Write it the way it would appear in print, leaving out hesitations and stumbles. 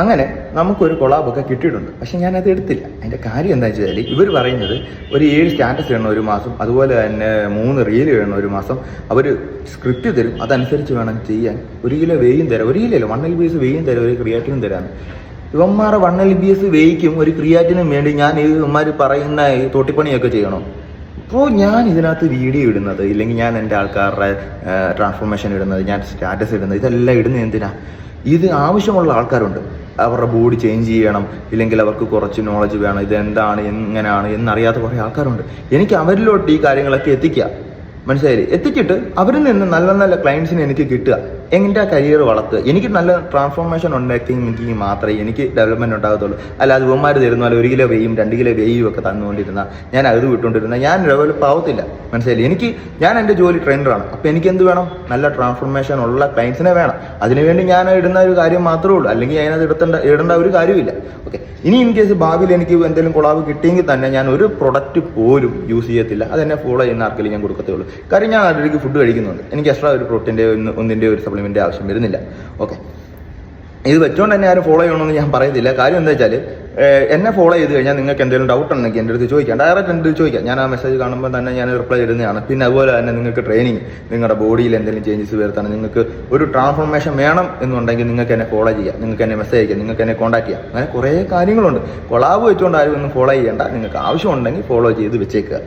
അങ്ങനെ നമുക്കൊരു കൊളാബൊക്കെ കിട്ടിയിട്ടുണ്ട്. പക്ഷെ ഞാനത് എടുത്തില്ല. അതിൻ്റെ കാര്യം എന്താ വെച്ചാൽ ഇവർ പറയുന്നത് ഒരു 7 സ്റ്റാറ്റസ് ഇടണം ഒരു മാസം, അതുപോലെ തന്നെ 3 റീല് ഇടണം ഒരു മാസം. അവർ സ്ക്രിപ്റ്റ് തരും, അതനുസരിച്ച് വേണം ചെയ്യാൻ. 1 കിലോ വെയും തരാം, 1 കിലോ 1 LBS വെയും തരാം, ഒരു ക്രിയാറ്റിനും തരാമെന്ന്. ഇവന്മാരെ 1 LBS വെയ്ക്കും ഒരു ക്രിയാറ്റിനും വേണ്ടി ഞാൻ ഇവന്മാർ പറയുന്ന തോട്ടിപ്പണിയൊക്കെ ചെയ്യണം. അപ്പോൾ ഞാൻ ഇതിനകത്ത് വീഡിയോ ഇടുന്നത്, ഇല്ലെങ്കിൽ ഞാൻ എൻ്റെ ആൾക്കാരുടെ ട്രാൻസ്ഫോർമേഷൻ ഇടുന്നത്, ഞാൻ സ്റ്റാറ്റസ് ഇടുന്നത്, ഇതെല്ലാം ഇടുന്നത് എന്തിനാ? ഇത് ആവശ്യമുള്ള ആൾക്കാരുണ്ട്. അവരുടെ ബോഡി ചേഞ്ച് ചെയ്യണം, ഇല്ലെങ്കിൽ അവർക്ക് കുറച്ച് നോളജ് വേണം, ഇതെന്താണ് എങ്ങനെയാണ് എന്നറിയാത്ത കുറേ ആൾക്കാരുണ്ട്. എനിക്ക് അവരിലോട്ട് ഈ കാര്യങ്ങളൊക്കെ എത്തിക്കുക, മനസ്സിലായില്ലേ? എത്തിച്ചിട്ട് അവരിൽ നിന്ന് നല്ല നല്ല ക്ലയൻസിനെ എനിക്ക് കിട്ടുക, എൻ്റെ കരിയർ വളർത്തുക. എനിക്ക് നല്ല ട്രാൻസ്ഫോർമേഷൻ ഉണ്ടാക്കിയെങ്കിൽ മാത്രമേ എനിക്ക് ഡെവലപ്മെൻറ്റ് ഉണ്ടാകത്തുള്ളൂ. അല്ലാതെ ഇവന്മാർ തരുന്ന പോലെ 1 കിലോ വെയും 2 കിലോ വെയും ഒക്കെ തന്നുകൊണ്ടിരുന്ന, ഞാൻ അത് വിട്ടുകൊണ്ടിരുന്ന ഞാൻ ഡെവലപ്പ് ആവത്തില്ല, മനസ്സിലായില്ലേ? ഞാൻ എൻ്റെ ജോലി ട്രെയിനറാണ്. അപ്പോൾ എനിക്ക് എന്ത് വേണം? നല്ല ട്രാൻസ്ഫോർമേഷൻ ഉള്ള ക്ലയൻസിനെ വേണം. അതിനുവേണ്ടി ഞാൻ ഇടുന്ന ഒരു കാര്യം മാത്രമേ ഉള്ളൂ, അല്ലെങ്കിൽ അതിനകത്ത് ഇടേണ്ട ഒരു കാര്യമില്ല. ഓക്കെ, ഇനി ഇൻ കേസ് ഭാവിയിൽ എനിക്ക് എന്തെങ്കിലും കൊളാബ് കിട്ടിയെങ്കിൽ തന്നെ ഞാൻ ഒരു പ്രൊഡക്റ്റ് പോലും യൂസ് ചെയ്യത്തില്ല. അതെന്നെ ഫോളോ ചെയ്യുന്ന ആർക്കെങ്കിലും ഞാൻ കൊടുക്കത്തേ ഉള്ളൂ. കാര്യം ഞാൻ അതിലേക്ക് ഫുഡ് കഴിക്കുന്നുണ്ട്, എനിക്ക് എക്സ്ട്രാ ഒരു പ്രോട്ടീൻ്റെ ഒന്നിൻ്റെ ഒരു സപ്ലിമെൻ്റ് ആവശ്യം വരുന്നില്ല. ഓക്കെ, ഇത് വെച്ചുകൊണ്ട് തന്നെ ആരും ഫോളോ ചെയ്യണമെന്ന് ഞാൻ പറയത്തില്ല. കാര്യം എന്താ വെച്ചാൽ എന്നെ ഫോളോ ചെയ്ത് കഴിഞ്ഞാൽ നിങ്ങൾക്ക് എന്തെങ്കിലും ഡൗട്ട് ഉണ്ടെങ്കിൽ എൻ്റെ അടുത്ത് ചോദിക്കാം, ഡയറക്റ്റ് എൻ്റെ അടുത്ത് ചോദിക്കാം. ഞാൻ ആ മെസ്സേജ് കാണുമ്പോൾ തന്നെ ഞാൻ റിപ്ലൈ ഇടുന്നതാണ്. പിന്നെ അതുപോലെ തന്നെ നിങ്ങൾക്ക് ട്രെയിനിങ്, നിങ്ങളുടെ ബോഡിയിൽ എന്തെങ്കിലും ചേഞ്ചസ് വരുത്താൻ, നിങ്ങൾക്ക് ഒരു ട്രാൻസ്ഫോർമേഷൻ വേണം എന്നുണ്ടെങ്കിൽ നിങ്ങൾക്ക് എന്നെ ഫോളോ ചെയ്യാം, നിങ്ങൾക്ക് എന്നെ മെസ്സേജ് അയക്കാം, നിങ്ങൾക്ക് എന്നെ കോൺടാക്ട് ചെയ്യാം. അങ്ങനെ കുറേ കാര്യങ്ങളുണ്ട്. കൊളാബ് വെച്ചുകൊണ്ട് ആരും ഒന്നും ഫോളോ ചെയ്യേണ്ട. നിങ്ങൾക്ക് ആവശ്യമുണ്ടെങ്കിൽ ഫോളോ ചെയ്ത് വെച്ചേക്കുക.